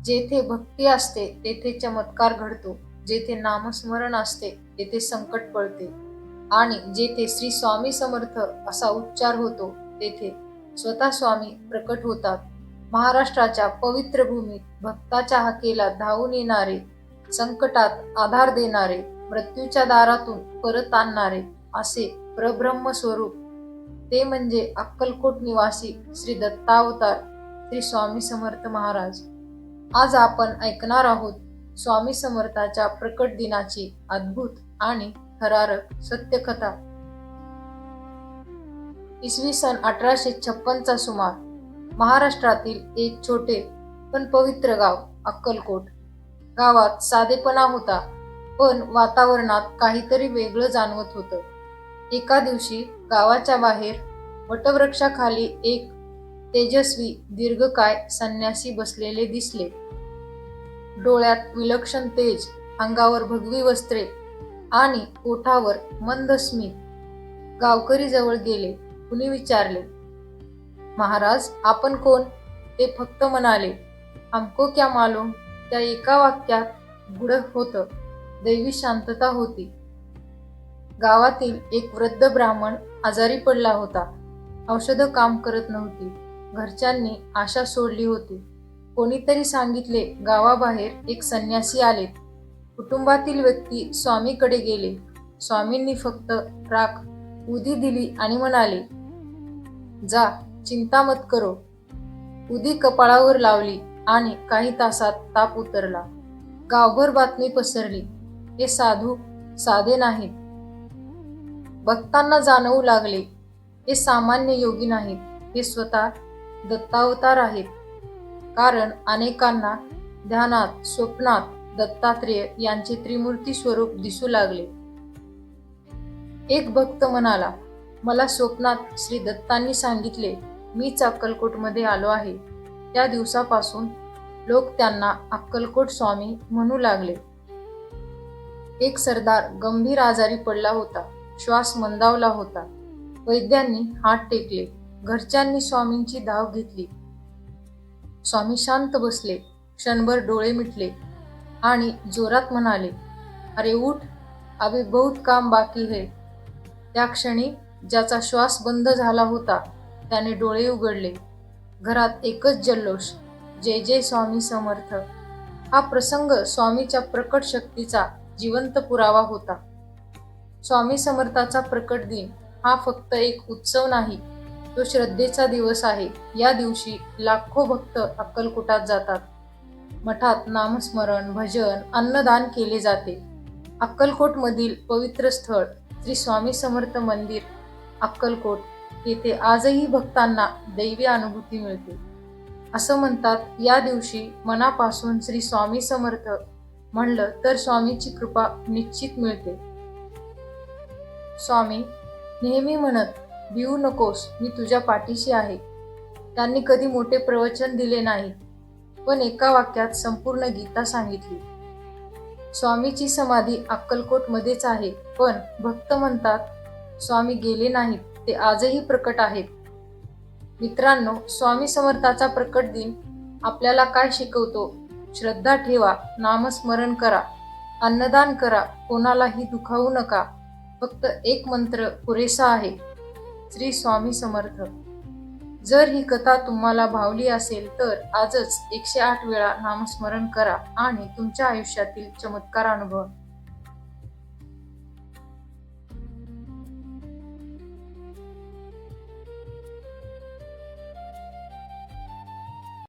जेथे भक्ती असते तेथे चमत्कार घडतो, जेथे नामस्मरण असते तेथे संकट पळते आणि जेथे श्री स्वामी समर्थ असा उच्चार होतो तेथे स्वतः स्वामी प्रकट होतात. महाराष्ट्राच्या पवित्र भूमीत भक्ताच्या हाकेला धावून येणारे, संकटात आधार देणारे, मृत्यूच्या दारातून परत आणणारे असे परब्रह्म स्वरूप ते म्हणजे अक्कलकोट निवासी श्री दत्तावतार श्री स्वामी समर्थ महाराज. आज आपण ऐकणार आहोत स्वामी समर्थाच्या प्रकट दिनाची अद्भुत आणि थरारक सत्यकथा. इसवी सन 1856चा सुमार. महाराष्ट्रातील एक छोटे पण पवित्र गाव अक्कलकोट. गावात साधेपणा होता, पण वातावरणात काहीतरी वेगळं जाणवत होतं. एका दिवशी गावाच्या बाहेर वटवृक्षाखाली एक तेजस्वी दीर्घकाय संन्यासी बसलेले दिसले. डोळ्यात विलक्षण तेज, अंगावर भगवी वस्त्रे आणि ओठावर मंद स्मित. गावकरी जवळ गेले. कुणी विचारले, महाराज आपण कोण? ते फक्त म्हणाले, हमको क्या मालूम. त्या एका वाक्यात गूढ होतं, दैवी शांतता होती. गावातील एक वृद्ध ब्राह्मण आजारी पडला होता. औषधं काम करत नव्हती. घरच्यांनी आशा सोडली होती. कोणीतरी सांगितले गावाबाहेर एक संन्यासी आलेत. कुटुंबातील व्यक्ती स्वामीकडे गेले. स्वामींनी फक्त राख उदी दिली आणि म्हणाले, जा, चिंता मत करो. उदी कपाळावर लावली आणि काही तासात ताप उतरला. गावभर बातमी पसरली, हे साधू साधे नाहीत. भक्तांना जाणवू लागले, हे सामान्य योगी नाहीत, हे स्वतः दत्तावतार आहेत. कारण अनेकांना ध्यानात, स्वप्नात दत्तात्रेय यांचे त्रिमूर्ती स्वरूप दिसू लागले. एक भक्त म्हणाला, मला स्वप्नात श्री दत्तांनी सांगितले मीच अक्कलकोटमध्ये आलो आहे. त्या दिवसापासून लोक त्यांना अक्कलकोट स्वामी म्हणू लागले. एक सरदार गंभीर आजारी पडला होता. श्वास मंदावला होता. वैद्यांनी हात टेकले. घरच्यांनी स्वामींची धाव घेतली. स्वामी शांत बसले. क्षणभर डोळे मिटले आणि जोरात म्हणाले, अरे उठ, अभी बहुत काम बाकी है. त्या क्षणी ज्याचा श्वास बंद झाला होता त्याने डोळे उघडले. घरात एकच जल्लोष, जय जय स्वामी समर्थ. हा प्रसंग स्वामीच्या प्रकट शक्तीचा जिवंत पुरावा होता. स्वामी समर्थाचा प्रकट दिन हा फक्त एक उत्सव नाही, तो श्रद्धेचा दिवस आहे. या दिवशी लाखो भक्त अक्कलकोटात जातात. मठात नामस्मरण, भजन, अन्नदान केले जाते. अक्कलकोटमधील पवित्र स्थळ श्री स्वामी समर्थ मंदिर अक्कलकोट येथे आजही भक्तांना दैवी अनुभूती मिळते. असं म्हणतात, या दिवशी मनापासून श्री स्वामी समर्थ म्हणलं तर स्वामीची कृपा निश्चित मिळते. स्वामी नेहमी म्हणत, भिवू नकोस, मी तुझ्या पाठीशी आहे. त्यांनी कधी मोठे प्रवचन दिले नाही, पण एका वाक्यात संपूर्ण गीता सांगितली. स्वामीची समाधी अक्कलकोटमध्येच आहे, पण भक्त म्हणतात स्वामी गेले नाहीत, ते आजही प्रकट आहेत. मित्रांनो, स्वामी समर्थाचा प्रकट दिन आपल्याला काय शिकवतो? श्रद्धा ठेवा, नामस्मरण करा, अन्नदान करा, कोणालाही दुखावू नका. फक्त एक मंत्र पुरेसा आहे, श्री स्वामी समर्थ. जर ही कथा तुम्हाला भावली असेल तर आजच 108 वेळा नामस्मरण करा आणि तुमच्या आयुष्यातील चमत्कार अनुभवा.